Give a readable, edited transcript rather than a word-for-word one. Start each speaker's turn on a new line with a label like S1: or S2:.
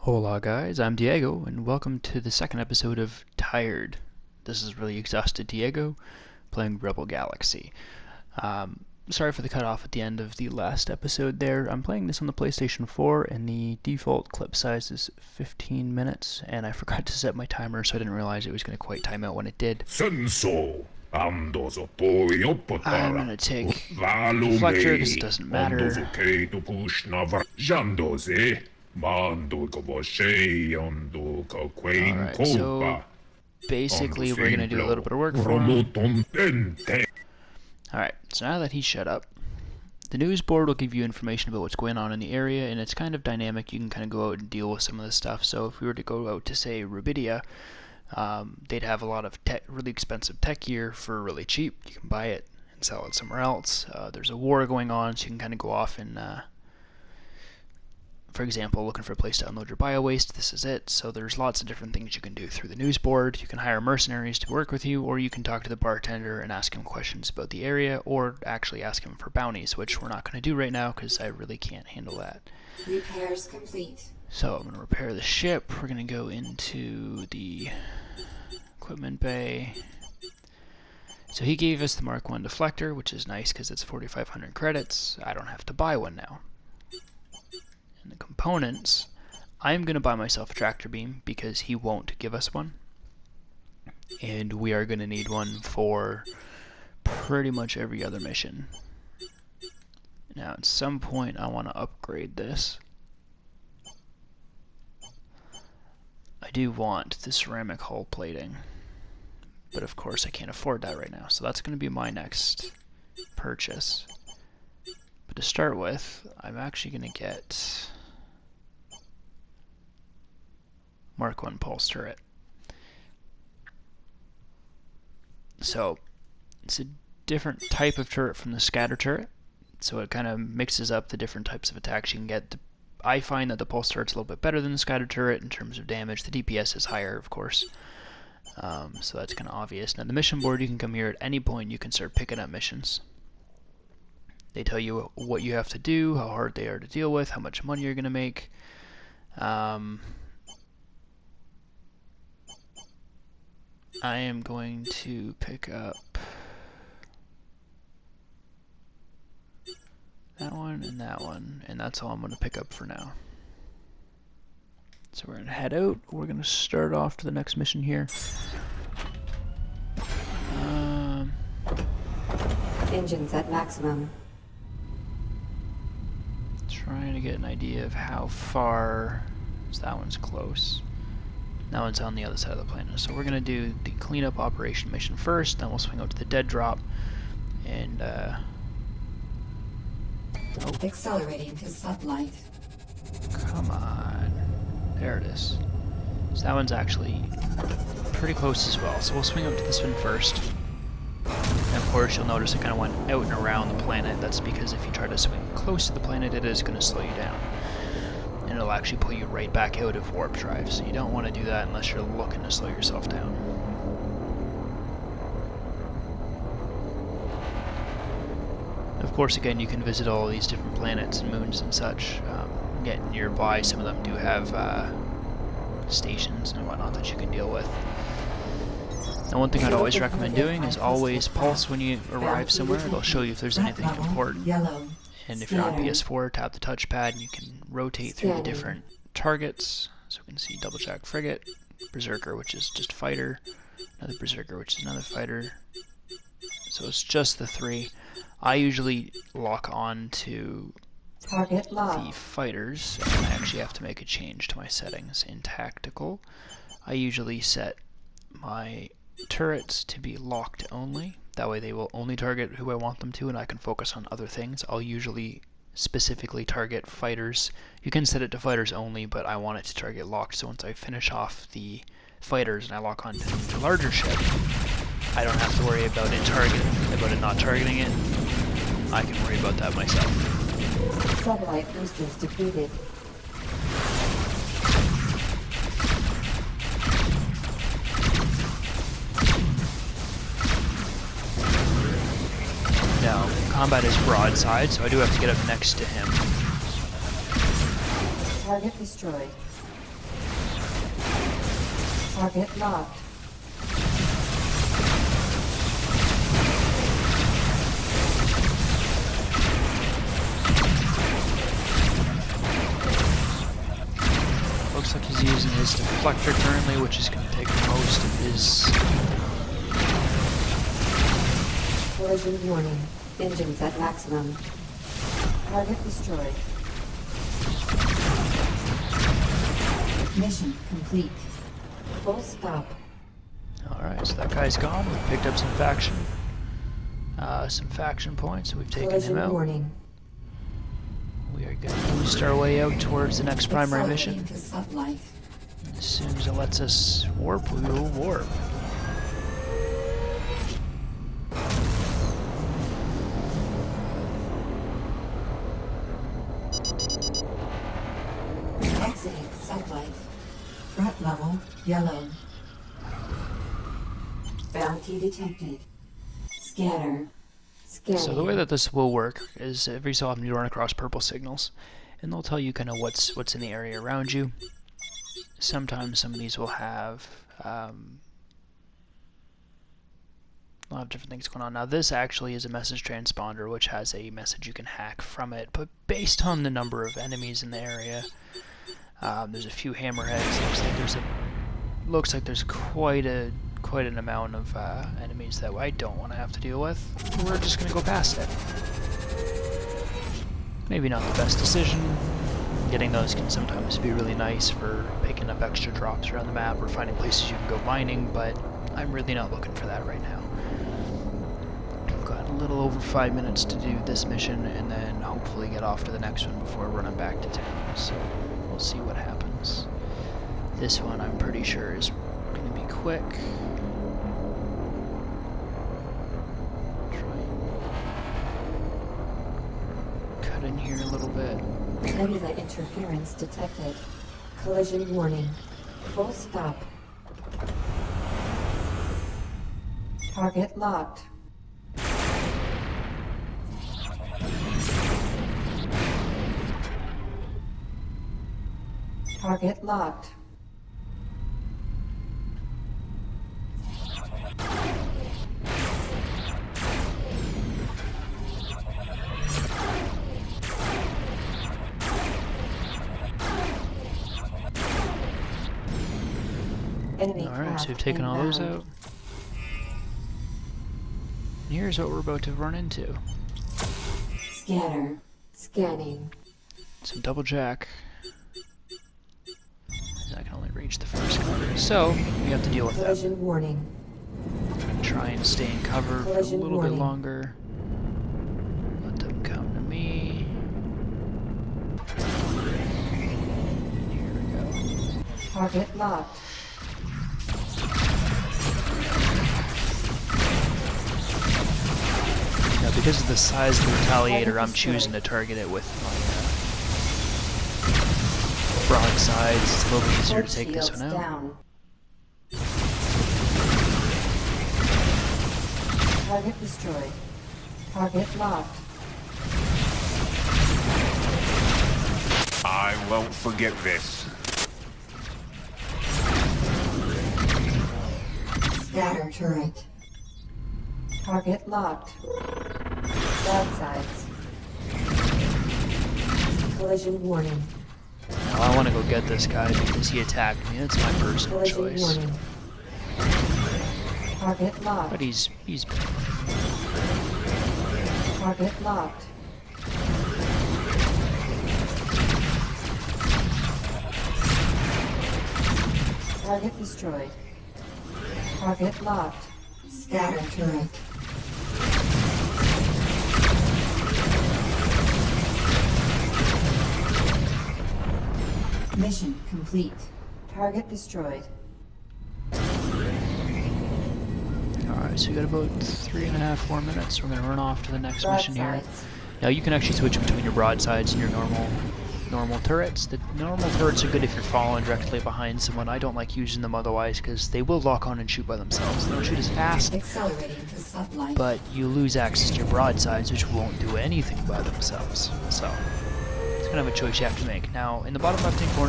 S1: Hola guys, I'm Diego, and welcome to the second episode of Tired. This is really exhausted Diego, playing Rebel Galaxy. Sorry for the cutoff at the end of the last episode there. I'm playing this on the PlayStation 4, and the default clip size is 15 minutes, and I forgot to set my timer, so I didn't realize it was going to quite time out when it did. I'm going to take Deflector because it doesn't matter. Alright, so basically we're going to do a little bit of work for him. Alright, so now that he's shut up, the news board will give you information about what's going on in the area, and it's kind of dynamic. You can kind of go out and deal with some of this stuff. So if we were to go out to, say, Rubidia, they'd have a lot of really expensive tech gear for really cheap. You can buy it and sell it somewhere else. There's a war going on, so you can kind of go off and, for example, looking for a place to unload your bio-waste, this is it. So there's lots of different things you can do through the news board. You can hire mercenaries to work with you, or you can talk to the bartender and ask him questions about the area, or actually ask him for bounties, which we're not going to do right now because I really can't handle that.
S2: Repairs complete.
S1: So I'm going to repair the ship. We're going to go into the equipment bay. So he gave us the Mark 1 deflector, which is nice because it's 4,500 credits. I don't have to buy one now. And the components, I'm going to buy myself a tractor beam because he won't give us one. And we are going to need one for pretty much every other mission. Now at some point I want to upgrade this. I do want the ceramic hull plating, but of course I can't afford that right now, so that's going to be my next purchase. But to start with, I'm actually going to get Mark 1 pulse turret. So it's a different type of turret from the scatter turret, so it kind of mixes up the different types of attacks you can get. I find that the pulse turret's a little bit better than the scatter turret in terms of damage. The DPS is higher, of course, so that's kind of obvious. Now the mission board, you can come here at any point, you can start picking up missions. They tell you what you have to do, how hard they are to deal with, how much money you're going to make. I am going to pick up that one, and that's all I'm going to pick up for now. So we're going to head out. We're going to start off to the next mission here.
S2: Engines at maximum.
S1: Trying to get an idea of how far, so that one's close. That one's on the other side of the planet. So we're going to do the cleanup operation mission first, then we'll swing out to the dead drop, and
S2: Accelerating to sublight.
S1: Come on. There it is. So that one's actually pretty close as well. So we'll swing out to this one first. And of course you'll notice it kind of went out and around the planet. That's because if you try to swing close to the planet, it is going to slow you down. And it'll actually pull you right back out of warp drive. So you don't want to do that unless you're looking to slow yourself down. Of course, again, you can visit all these different planets and moons and such. Get nearby, some of them do have stations and whatnot that you can deal with. And one thing I'd always recommend doing is always pulse when you arrive somewhere. It'll show you if there's anything important. And if you're on PS4, tap the touchpad and you can rotate through the different targets. So we can see Double Jack Frigate, Berserker, which is just a fighter, another Berserker, which is another fighter. So it's just the three. I usually lock on to the fighters, and I actually have to make a change to my settings. In tactical, I usually set my turrets to be locked only. That way they will only target who I want them to, and I can focus on other things. I'll usually specifically target fighters. You can set it to fighters only, but I want it to target locked, so once I finish off the fighters and I lock on to the larger ship, I don't have to worry about it not targeting it. I can worry about that myself.
S2: Satellite boosters depleted.
S1: Now, combat is broadside, so I do have to get up next to him.
S2: Target destroyed. Target locked.
S1: Looks like he's using his deflector currently, which is going to take most of his...
S2: Collision warning. Engines at maximum. Target destroyed. Mission complete. Full stop.
S1: Alright, so that guy's gone. We've picked up some faction points, and we've taken
S2: Collision
S1: him out.
S2: warning.
S1: We are going to boost our way out towards the next primary mission.
S2: Sublight.
S1: As soon as it lets us warp, we will warp.
S2: Exiting sublight. Threat level yellow. Bounty detected. Scanner. Scanning.
S1: So the way that this will work is every so often you run across purple signals, and they'll tell you kind of what's in the area around you. Sometimes some of these will have a lot of different things going on. Now this actually is a message transponder, which has a message you can hack from it, but based on the number of enemies in the area, there's a few hammerheads. Looks like there's quite an amount of enemies that I don't want to have to deal with. We're just going to go past it. Maybe not the best decision. Getting those can sometimes be really nice for picking up extra drops around the map or finding places you can go mining, but I'm really not looking for that right now. We've got a little over 5 minutes to do this mission and then hopefully get off to the next one before running back to town, so we'll see what happens. This one I'm pretty sure is going to be quick. In here a little bit.
S2: Nebula interference detected. Collision warning. Full stop. Target locked. Target locked.
S1: Alright, so we've taken all those out. And here's what we're about to run into.
S2: Scanner. Scanning.
S1: Some double jack. I can only reach the first corner, so we have to deal with that.
S2: Collision warning.
S1: Try and stay in cover for a little bit longer. Let them come to me. Here we go.
S2: Target locked.
S1: Now, because of the size of the Retaliator, I'm choosing to target it with my broadsides. It's a little bit easier to take this one out.
S2: Down. Target destroyed. Target locked.
S3: I won't forget this.
S2: Scatter turret. Target locked. Broadsides. Collision warning.
S1: Now I want to go get this guy because he attacked me. That's my personal
S2: Collision
S1: choice.
S2: warning. Target locked.
S1: But he's
S2: Target locked. Target destroyed. Target locked. Scatter turret. Mission complete. Target destroyed.
S1: Alright, so we got about 3.5 more minutes. We're going to run off to the next mission here.
S2: Broadsides.
S1: Now you can actually switch between your broadsides and your normal turrets. The normal turrets are good if you're following directly behind someone. I don't like using them otherwise because they will lock on and shoot by themselves. They don't shoot as fast,
S2: Accelerating to sublight.
S1: but you lose access to your broadsides, which won't do anything by themselves. So it's kind of a choice you have to make. Now, in the bottom left-hand corner,